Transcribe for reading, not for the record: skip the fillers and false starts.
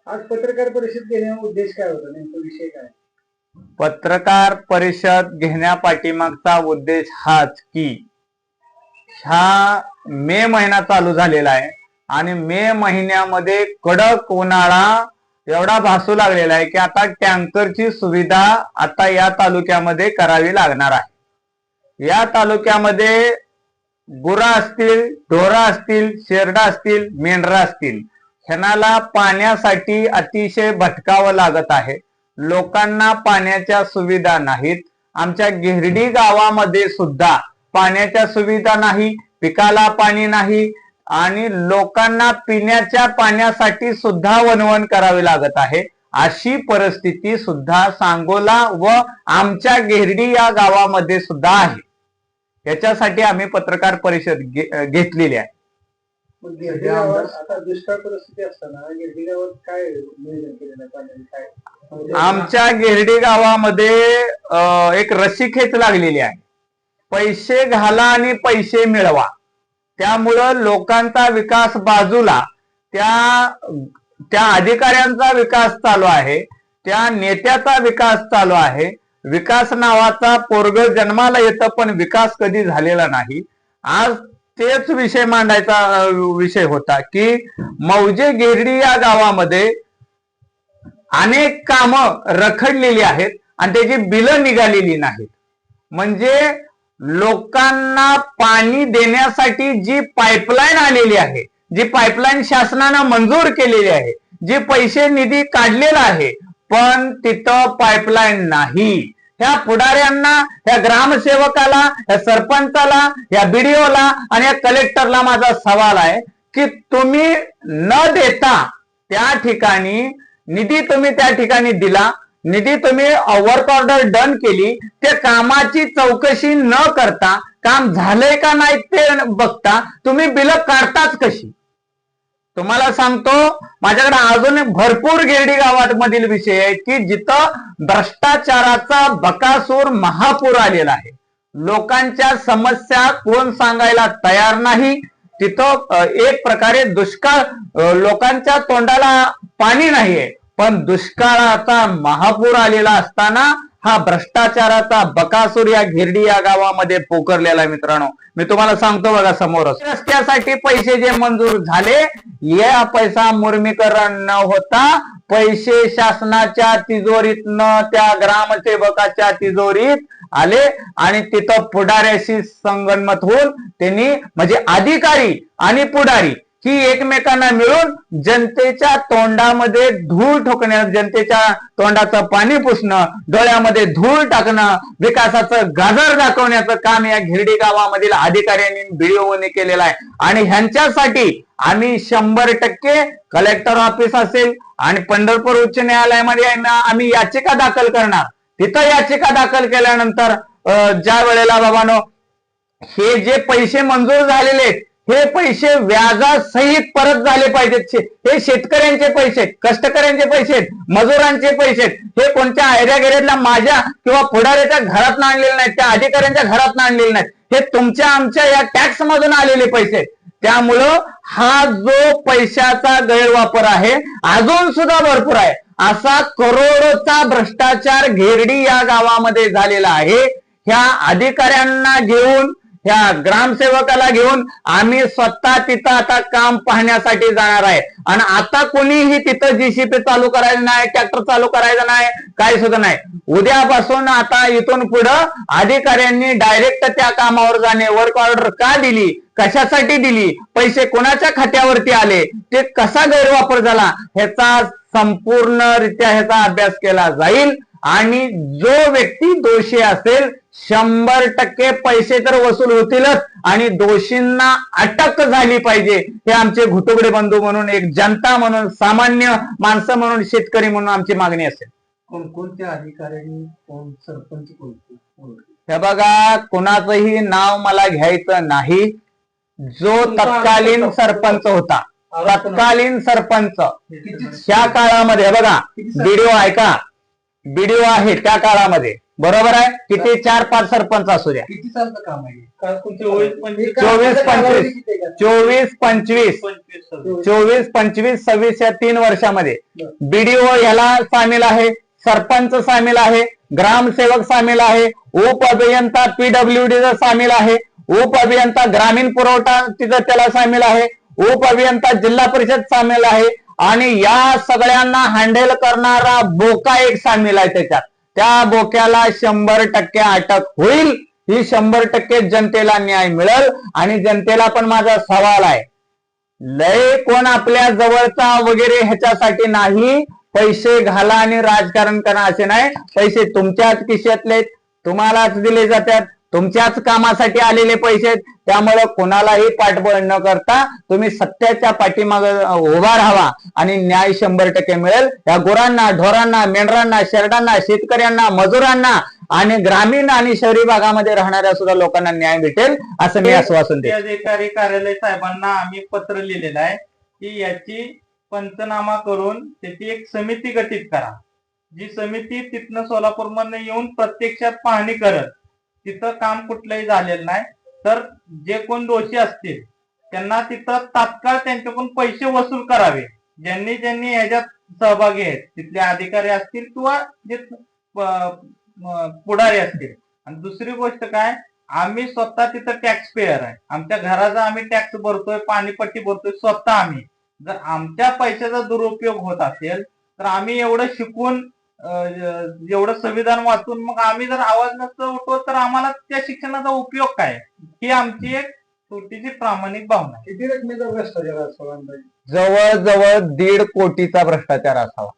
आज पत्रकार परिषद घेण्याचा उद्देश काय होता, नेमका विषय काय? पत्रकार परिषद घेण्यापाठीमागचा उद्देश हाच की हा मे महिना चालू झालेला आहे आणि मे महिन्यामध्ये कडक उन्हाळा एवढा भासू लागलेला आहे की आता टँकरची सुविधा आता या तालुक्यामध्ये करावी लागणार आहे। या तालुक्यामध्ये गुरा असतील, ढोरा असतील, शेरडा असतील, मेंढरा असतील, ह्याला पाण्यासाठी अतिशय भटकावं लागत आहे। लोकांना पाण्याच्या सुविधा नाहीत। आमच्या गिरडी गावामध्ये सुद्धा पाण्याच्या सुविधा नाही, पिकाला पाणी नाही आणि लोकांना पिण्याच्या पाण्यासाठी सुद्धा वणवण करावी लागत आहे। अशी परिस्थिती सुद्धा सांगोला व आमच्या गिरडी या गावामध्ये सुद्धा आहे। याच्यासाठी आम्ही पत्रकार परिषद घेतलेली आहे। गिरडी गावात आता दुष्काळ परिस्थिती असताना गिरडी गावात काय नियोजन केलेलं आहे पाण्याचं काय? आमच्या गिरडी गावामध्ये एक रस्सीखेच लागलेली आहे, पैसे घाला आणि पैसे मिळवा। त्यामुळं लोकांचा विकास बाजूला, त्या अधिकाऱ्यांचा विकास चालू आहे, त्या नेत्याचा विकास चालू आहे। विकास नावाचा पोरग जन्माला येतं पण विकास कधी झालेला नाही। आज तेच विषय मांडायचा विषय होता की मौजे गिरडी या गावामध्ये अनेक कामं रखडलेली आहेत आणि त्याची बिलं निघालेली नाहीत। म्हणजे लोकांना पाणी देण्यासाठी जी पाईपलाईन आलेली आहे, जी पाईपलाईन शासनानं मंजूर केलेली आहे, जे पैसे निधी काढलेला आहे, पण तिथं पाईपलाईन नाही। ह्या पुढाऱ्यांना, ह्या ग्रामसेवकाला, ह्या सरपंचाला, ह्या बीडीओला आणि या कलेक्टरला माझा सवाल आहे की तुम्ही न देता त्या ठिकाणी निधी तुम्ही त्या ठिकाणी दिला, निधी तुम्ही वर्क ऑर्डर डन केली, त्या कामाची चौकशी न करता काम झालंय का नाही ते बघता तुम्ही बिलं काढताच कशी? तुम्हाला सांगतो, माझ्याकडे अजून भरपूर गिरडी गावामधील विषय आहेत की जिथं भ्रष्टाचाराचा बकासूर महापूर आलेला आहे। लोकांच्या समस्या कोण सांगायला तयार नाही। तिथं एक प्रकारे दुष्काळ, लोकांच्या तोंडाला पाणी नाहीये, पण दुष्काळाचा महापूर आलेला असताना हा भ्रष्टाचाराचा बकासूर या गिरडी या गावामध्ये पोखरलेला आहे। मित्रांनो, मी तुम्हाला सांगतो बघा, समोरच रस्त्यासाठी पैसे जे मंजूर झाले, या पैसा मुर्मीकरण न होता पैसे शासनाच्या तिजोरीतनं त्या ग्रामसेवकाच्या तिजोरीत आले आणि तिथं पुढाऱ्याशी संगनमत होऊन त्यांनी, म्हणजे अधिकारी आणि पुढारी ही एकमेकांना मिळून जनतेच्या तोंडामध्ये धूळ ठोकणं, जनतेच्या तोंडाचं पाणी पुसणं, डोळ्यामध्ये धूळ टाकणं, विकासाचं गाजर दाखवण्याचं काम या गिरडी गावामधील अधिकाऱ्यांनी बीडीओने केलेलं आहे। आणि ह्यांच्यासाठी आम्ही 100% कलेक्टर ऑफिस असेल आणि पंढरपूर उच्च न्यायालयामध्ये आम्ही याचिका दाखल करणार। तिथं याचिका दाखल केल्यानंतर ज्या वेळेला बाबांनो हे जे पैसे मंजूर झालेले आहेत, हे पैसे व्याजासहित परत झाले पाहिजेत। हे शेतकऱ्यांचे पैसे, कष्टकऱ्यांचे पैसे, मजुरांचे पैसे, हे कोणत्या ऐऱ्यागेऱ्यातल्या माझ्या किंवा पुढाऱ्याच्या घरात आणलेले नाहीत, त्या अधिकाऱ्यांच्या घरात आणलेले नाहीत, हे तुमच्या आमच्या या टॅक्स मधून आलेले पैसे। त्यामुळं हा जो पैशाचा गैरवापर आहे अजून सुद्धा भरपूर आहे। असा करोडोचा भ्रष्टाचार गिरडी या गावामध्ये झालेला आहे। ह्या अधिकाऱ्यांना घेऊन, ह्या ग्रामसेवकाला घेऊन आम्ही स्वतः तिथं आता काम पाहण्यासाठी जाणार आहे। आणि आता कोणीही तिथं जीसीपी चालू करायचं नाही, ट्रॅक्टर चालू करायचं नाही, काय सुद्धा नाही। उद्यापासून आता इथून पुढं अधिकाऱ्यांनी डायरेक्ट त्या कामावर जाणे। वर्क ऑर्डर का दिली, कशासाठी दिली, पैसे कोणाच्या खात्यावरती आले, ते कसा गैरवापर झाला, ह्याचा संपूर्णरित्या ह्याचा अभ्यास केला जाईल आणि जो व्यक्ती दोषी असेल 100% पैसे तर वसूल होतीलच आणि दोषींना अटक झाली पाहिजे। हे आमचे घुटुगडे बंधू म्हणून, एक जनता म्हणून, सामान्य माणसं म्हणून, शेतकरी म्हणून आमची मागणी असेल। कोणकोणत्या अधिकाऱ्यांनी, कोण सरपंच, कोणते? हे बघा, कुणाचंही नाव मला घ्यायचं नाही। जो तत्कालीन सरपंच होता, तत्कालीन सरपंच त्या काळामध्ये, बघा बीडीओ आहे का, बीडीओ आहे त्या काळामध्ये बरोबर आहे. किती 4-5 सरपंच असू द्या. किती सालचं काम आहे? 24-25 या 3 वर्षामध्ये बीडीओ ह्याला सामील आहे, सरपंच सामील आहे, ग्रामसेवक सामील आहे, उप अभियंता PWD सामील आहे, उप अभियंता ग्रामीण पुरवठा तिथं त्याला सामील आहे, उप अभियंता जिल्हा परिषद सामील आहे आणि या सगळ्यांना हँडल करणारा बोका एक सामील आहे त्याच्यात. त्या बोक्याला 100% अटक होईल. ही 100% जनतेला न्याय मिळेल. आणि जनतेला पण माझा सवाल आहे, लय कोण आपल्या जवळचा वगैरे ह्याच्यासाठी नाही, पैसे घाला आणि राजकारण करा असे नाही. पैसे तुमच्याच खिशातले, तुम्हालाच दिले जातात, तुमच्याच कामासाठी आलेले पैसे. त्यामुळे कोणालाही पाठबळ न करता तुम्ही सत्याच्या पाठीमागे उभा राहावा आणि न्याय 100% मिळेल. या गुरांना, ढोरांना, मेंढरांना, शेरडांना, शेतकऱ्यांना, मजुरांना आणि ग्रामीण आणि शहरी भागामध्ये राहणाऱ्या सुद्धा लोकांना न्याय भेटेल असं मी आश्वासन देतो. अधिकारी कार्यालय साहेबांना आम्ही पत्र लिहिलेलं आहे की याची पंचनामा करून त्याची एक समिती गठीत करा. जी समिती तिथनं सोलापूरमधनं येऊन प्रत्यक्षात पाहणी करत, तिथं काम कुठलंही झालेलं नाही तर जे कोण दोषी असतील त्यांना तिथं तात्काळ त्यांच्याकडून पैसे वसूल करावे. ज्यांनी ज्यांनी ह्याच्यात सहभागी आहेत तिथले अधिकारी असतील किंवा जे पुढारी असतील. आणि दुसरी गोष्ट काय, आम्ही स्वतः तिथं टॅक्स पेअर आहे. आमच्या घराचा आम्ही टॅक्स भरतोय, पाणीपट्टी भरतोय स्वतः आम्ही. जर आमच्या पैशाचा दुरुपयोग होत असेल तर आम्ही एवढं शिकून एवढं संविधान वाचून मग आम्ही जर आवाज नसतो उठवत तर आम्हाला त्या शिक्षणाचा उपयोग काय? ही आमची एक छोटीशी प्रामाणिक भावना आहे. किती रकमेचा भ्रष्टाचार असावा? जवळजवळ 1.5 कोटीचा भ्रष्टाचार असावा.